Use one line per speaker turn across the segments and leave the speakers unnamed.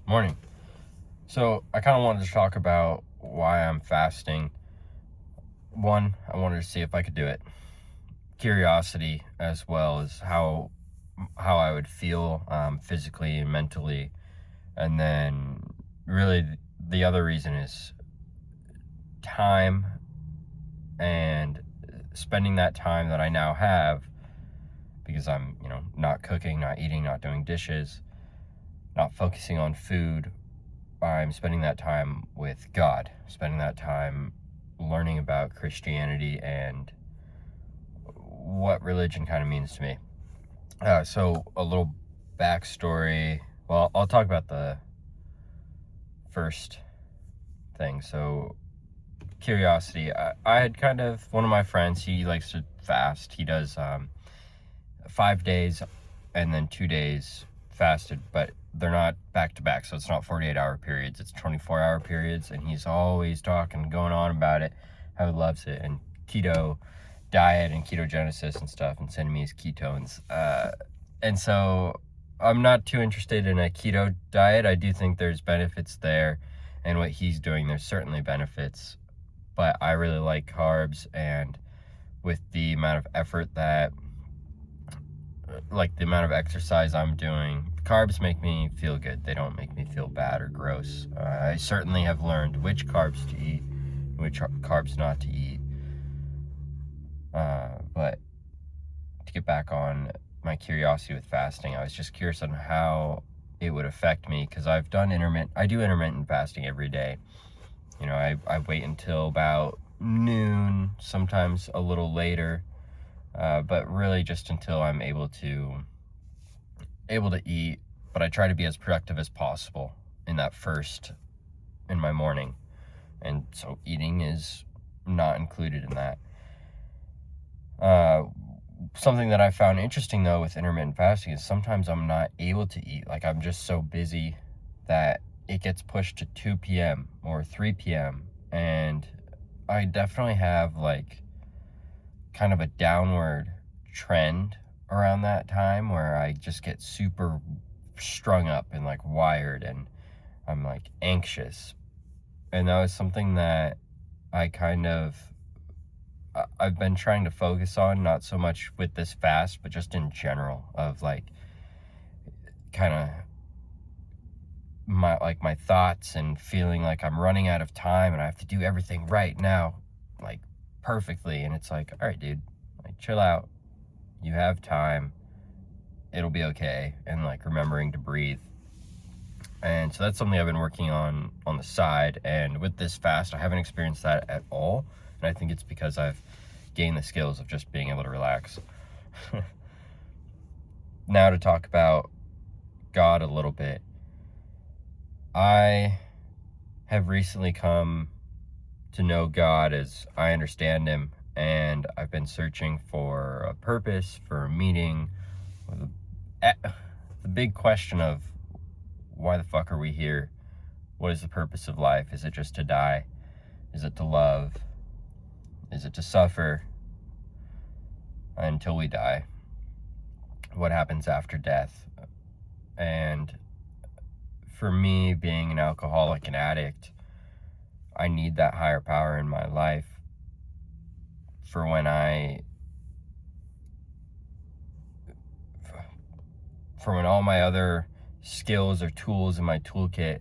Morning. So I kind of wanted to talk about why I'm fasting. One, I wanted to see if I could do it. Curiosity, as well as how I would feel physically and mentally. And then really the other reason is time, and spending that time that I now have, because I'm, not cooking, not eating, not doing dishes, not focusing on food. I'm spending that time with God, spending that time learning about Christianity and what religion kind of means to me. So a little backstory. Well, I'll talk about the first thing. So curiosity. I had one of my friends, he likes to fast. He does 5 days and then 2 days fasted, but they're not back to back, so it's not 48-hour periods, it's 24-hour periods, and he's always talking, going on about it, how he loves it, and keto diet and ketogenesis and stuff, and sending me his ketones. And so I'm not too interested in a keto diet. I do think there's benefits there, and what he's doing, there's certainly benefits, but I really like carbs, and with the amount of effort that, like the amount of exercise I'm doing, carbs make me feel good. They don't make me feel bad or gross. I certainly have learned which carbs to eat, which carbs not to eat. But to get back on my curiosity with fasting, I was just curious on how it would affect me, because I do intermittent fasting every day. I wait until about noon, sometimes a little later, but really just until I'm able to eat. But I try to be as productive as possible in my morning, and so eating is not included in that. Something that I found interesting though with intermittent fasting is sometimes I'm not able to eat. Like, I'm just so busy that it gets pushed to 2 p.m. or 3 p.m. and I definitely have like kind of a downward trend around that time, where I just get super strung up and like wired, and I'm like anxious. And that was something that I've been trying to focus on, not so much with this fast, but just in general, of like kind of my thoughts, and feeling like I'm running out of time and I have to do everything right now, like perfectly. And it's like, all right, dude, like chill out. You have time. It'll be okay. And like remembering to breathe. And so that's something I've been working on the side. And with this fast, I haven't experienced that at all. And I think it's because I've gained the skills of just being able to relax. Now to talk about God a little bit. I have recently come to know God as I understand him, and I've been searching for a purpose, for a meaning, the big question of why the fuck are we here? What is the purpose of life? Is it just to die? Is it to love? Is it to suffer until we die? What happens after death? And for me, being an alcoholic and addict, I need that higher power in my life for when all my other skills or tools in my toolkit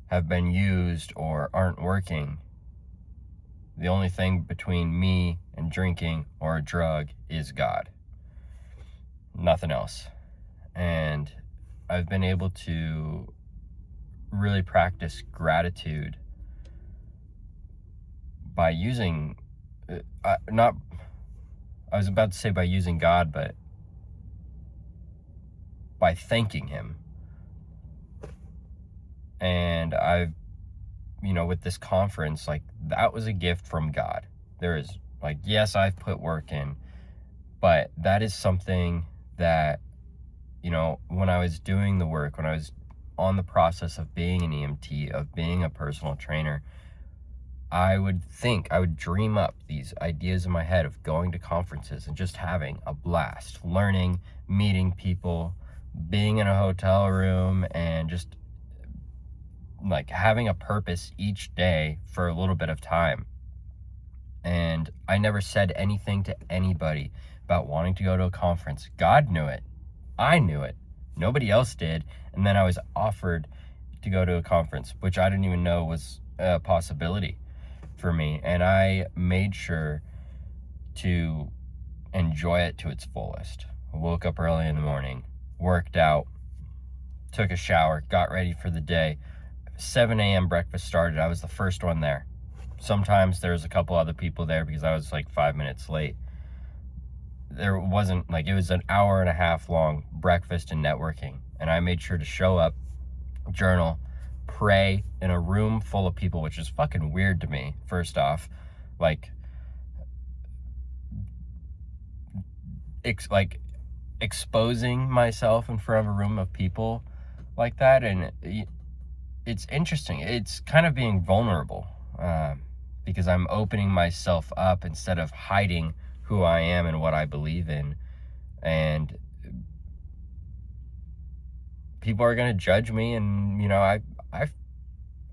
have been used or aren't working. The only thing between me and drinking or a drug is God. Nothing else. And I've been able to really practice gratitude by using, I was about to say by using God, but by thanking him. And with this conference, like, that was a gift from God. There is, like, yes, I've put work in, but that is something that, when I was doing the work, when I was on the process of being an EMT, of being a personal trainer, I would dream up these ideas in my head of going to conferences and just having a blast, learning, meeting people, being in a hotel room, and just like having a purpose each day for a little bit of time. And I never said anything to anybody about wanting to go to a conference. God knew it. I knew it. Nobody else did. And then I was offered to go to a conference, which I didn't even know was a possibility for me. And I made sure to enjoy it to its fullest. I woke up early in the morning, worked out, took a shower, got ready for the day. 7 a.m. breakfast started. I was the first one there. Sometimes there's a couple other people there because I was like 5 minutes late. There wasn't like, it was an hour and a half long breakfast and networking. And I made sure to show up, journal, pray in a room full of people, which is fucking weird to me, first off. Like exposing myself in front of a room of people like that. And it's interesting. It's kind of being vulnerable, because I'm opening myself up instead of hiding who I am and what I believe in. And people are going to judge me. And, you know,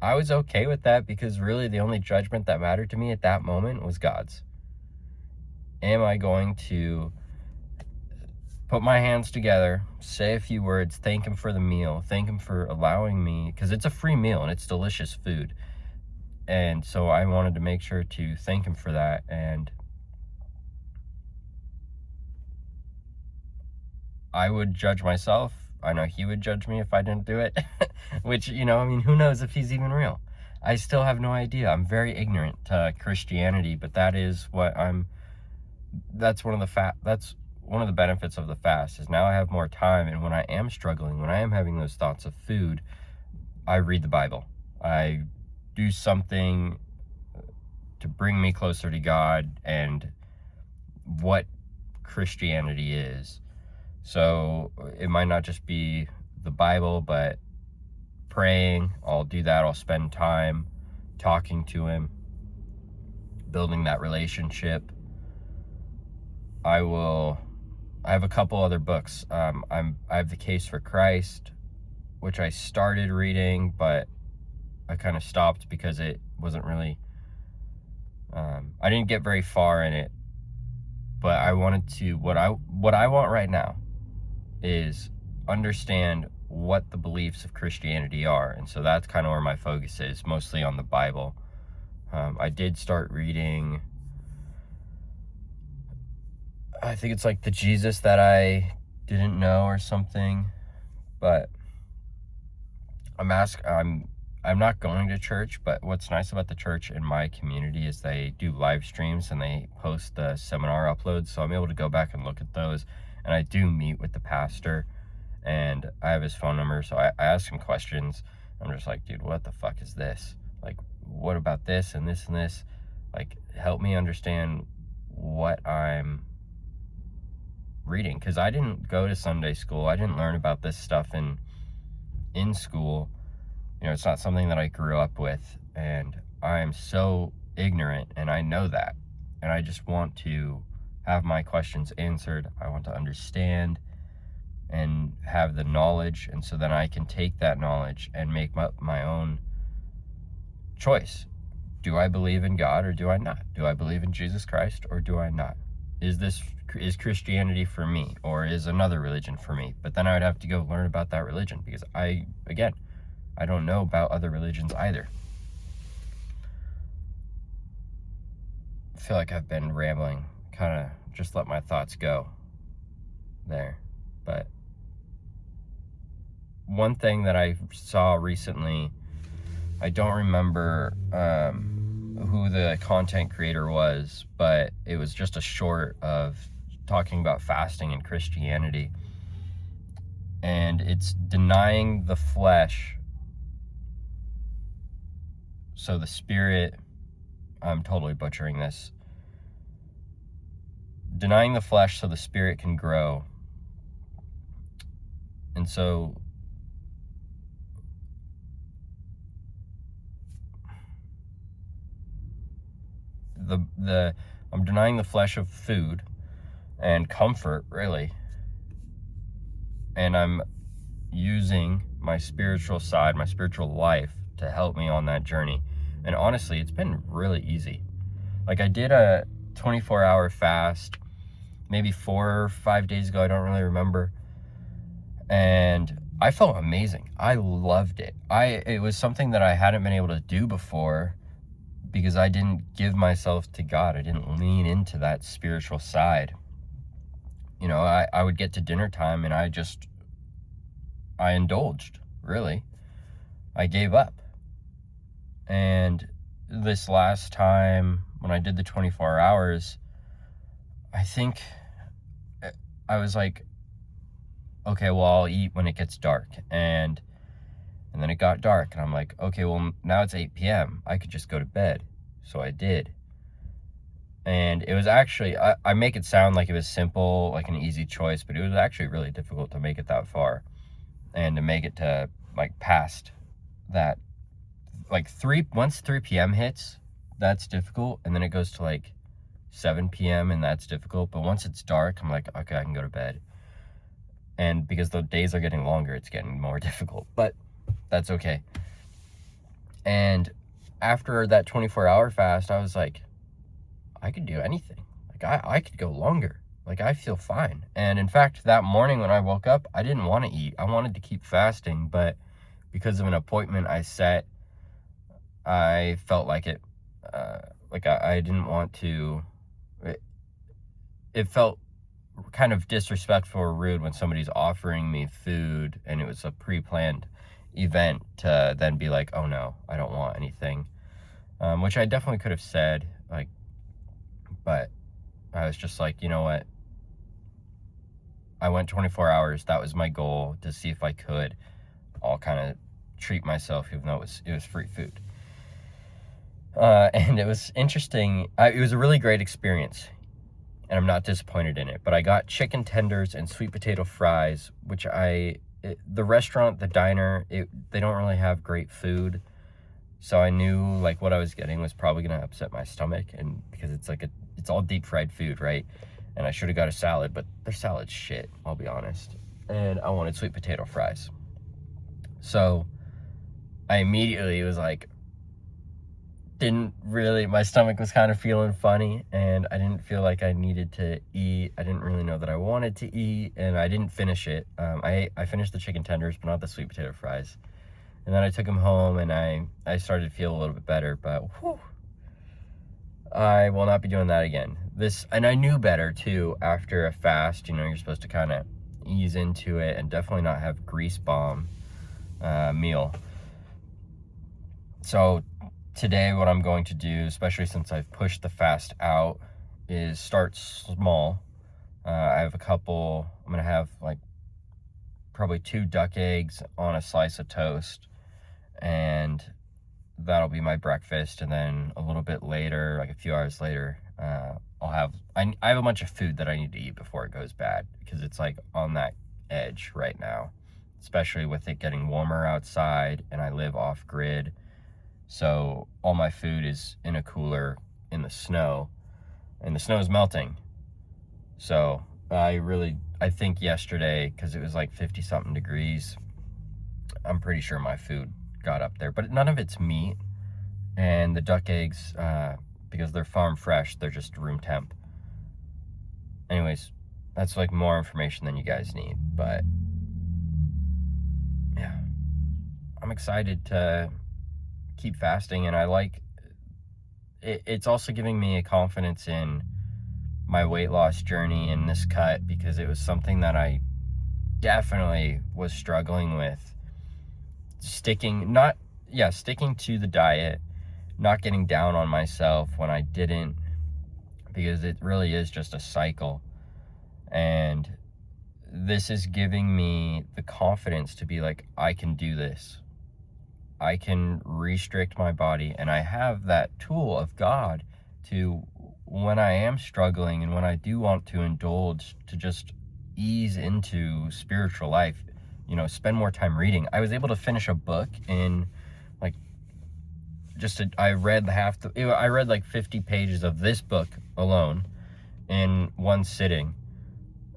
I was okay with that, because really the only judgment that mattered to me at that moment was God's. Am I going to put my hands together, say a few words, thank him for the meal, thank him for allowing me, because it's a free meal and it's delicious food. And so I wanted to make sure to thank him for that. And I would judge myself. I know he would judge me if I didn't do it, which, you know, I mean, who knows if he's even real? I still have no idea. I'm very ignorant to Christianity, but that is what that's one of the benefits of the fast, is now I have more time. And when I am struggling, when I am having those thoughts of food, I read the Bible. I do something to bring me closer to God and what Christianity is. So it might not just be the Bible, but praying. I'll do that. I'll spend time talking to him, building that relationship. I have a couple other books. I have The Case for Christ, which I started reading, but I kind of stopped because it wasn't really, I didn't get very far in it. But I wanted to, what I want right now is understand what the beliefs of Christianity are. And so that's kind of where my focus is, mostly on the Bible. I did start reading, I think it's like The Jesus That I Didn't Know or something. But I'm not going to church, but what's nice about the church in my community is they do live streams and they post the seminar uploads. So I'm able to go back and look at those. And I do meet with the pastor, and I have his phone number. So I ask him questions. I'm just like, dude, what the fuck is this? Like, what about this and this and this? Like, help me understand what I'm reading. Because I didn't go to Sunday school. I didn't learn about this stuff in school. You know, it's not something that I grew up with, and I am so ignorant, and I know that. And I just want to have my questions answered. I want to understand and have the knowledge, and so then I can take that knowledge and make my own choice. Do I believe in God or do I not? Do I believe in Jesus Christ or do I not? Is Christianity for me, or is another religion for me? But then I would have to go learn about that religion, because I don't know about other religions either. I feel like I've been rambling, kind of just let my thoughts go there. But one thing that I saw recently, I don't remember who the content creator was, but it was just a short of talking about fasting and Christianity. And it's denying the flesh so the spirit, I'm totally butchering this, denying the flesh so the spirit can grow. And so I'm denying the flesh of food and comfort, really, and I'm using my spiritual side, my spiritual life, to help me on that journey. And honestly, it's been really easy. Like, I did a 24-hour fast maybe 4 or 5 days ago, I don't really remember, and I felt amazing. I loved it. It was something that I hadn't been able to do before because I didn't give myself to God. I didn't lean into that spiritual side. You know, I would get to dinner time and I indulged, really. I gave up. And this last time when I did the 24 hours, I think I was like, okay, well, I'll eat when it gets dark. And then it got dark, and I'm like, okay, well, now it's 8 p.m. I could just go to bed. So I did. And it was actually, I make it sound like it was simple, like an easy choice, but it was actually really difficult to make it that far. And to make it to, like, past that, like, once 3 p.m. hits, that's difficult. And then it goes to, like, 7 p.m. and that's difficult. But once it's dark, I'm like, okay, I can go to bed. And because the days are getting longer, it's getting more difficult. But that's okay. And after that 24-hour fast, I was like, I could do anything. Like, I could go longer. Like, I feel fine. And in fact, that morning when I woke up, I didn't want to eat. I wanted to keep fasting, but because of an appointment I set, I felt like it. Like, I didn't want to. It felt kind of disrespectful or rude when somebody's offering me food and it was a pre-planned event to then be like, oh no, I don't want anything, which I definitely could have said, like, but I was just like, you know what, I went 24 hours. That was my goal, to see if I could. I'll kind of treat myself, even though it was free food. And it was interesting. It was a really great experience, and I'm not disappointed in it. But I got chicken tenders and sweet potato fries, which the restaurant, the diner, they don't really have great food. So I knew, like, what I was getting was probably going to upset my stomach, and because it's all deep fried food, right? And I should have got a salad, but their salad's shit, I'll be honest. And I wanted sweet potato fries. So I immediately was like, my stomach was kind of feeling funny, and I didn't feel like I needed to eat. I didn't really know that I wanted to eat, and I didn't finish it. I finished the chicken tenders, but not the sweet potato fries. And then I took them home, and I started to feel a little bit better, but whew, I will not be doing that again. And I knew better too. After a fast, you're supposed to kind of ease into it and definitely not have grease bomb meal. So today, what I'm going to do, especially since I've pushed the fast out, is start small. I have I'm going to have like probably 2 duck eggs on a slice of toast, and that'll be my breakfast. And then a little bit later, like a few hours later, I have a bunch of food that I need to eat before it goes bad, because it's like on that edge right now, especially with it getting warmer outside, and I live off grid. So all my food is in a cooler in the snow, and the snow is melting. So I think yesterday, because it was like 50 something degrees, I'm pretty sure my food got up there, but none of it's meat. And the duck eggs, because they're farm fresh, they're just room temp. Anyways, that's like more information than you guys need, but yeah, I'm excited to keep fasting, and I like it. It's also giving me a confidence in my weight loss journey in this cut, because it was something that I definitely was struggling with. Sticking to the diet, not getting down on myself when I didn't, because it really is just a cycle. And this is giving me the confidence to be like, I can do this. I can restrict my body, and I have that tool of God to, when I am struggling and when I do want to indulge, to just ease into spiritual life, spend more time reading. I was able to finish a book in like I read like 50 pages of this book alone in one sitting.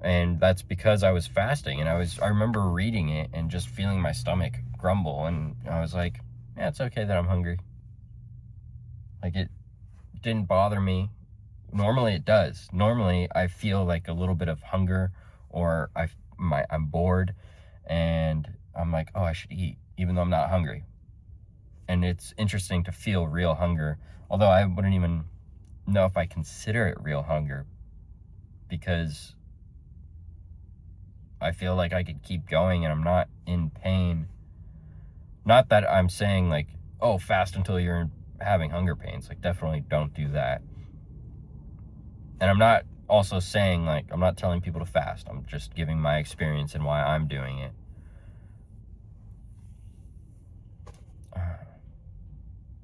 And that's because I was fasting, and I remember reading it and just feeling my stomach grumble, and I was like, yeah, it's okay that I'm hungry. Like, it didn't bother me. Normally it does. Normally I feel like a little bit of hunger, or I'm bored and I'm like, oh, I should eat even though I'm not hungry. And it's interesting to feel real hunger, although I wouldn't even know if I consider it real hunger, because I feel like I could keep going and I'm not in pain. Not that I'm saying like, oh, fast until you're having hunger pains. Like, definitely don't do that. And I'm not also saying, like, I'm not telling people to fast. I'm just giving my experience and why I'm doing it.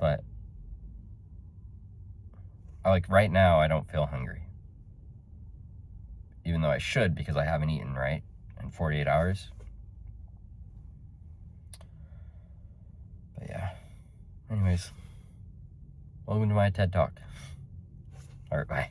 But like right now, I don't feel hungry, even though I should, because I haven't eaten, right, in 48 hours. But yeah. Anyways, welcome to my TED Talk. All right, bye.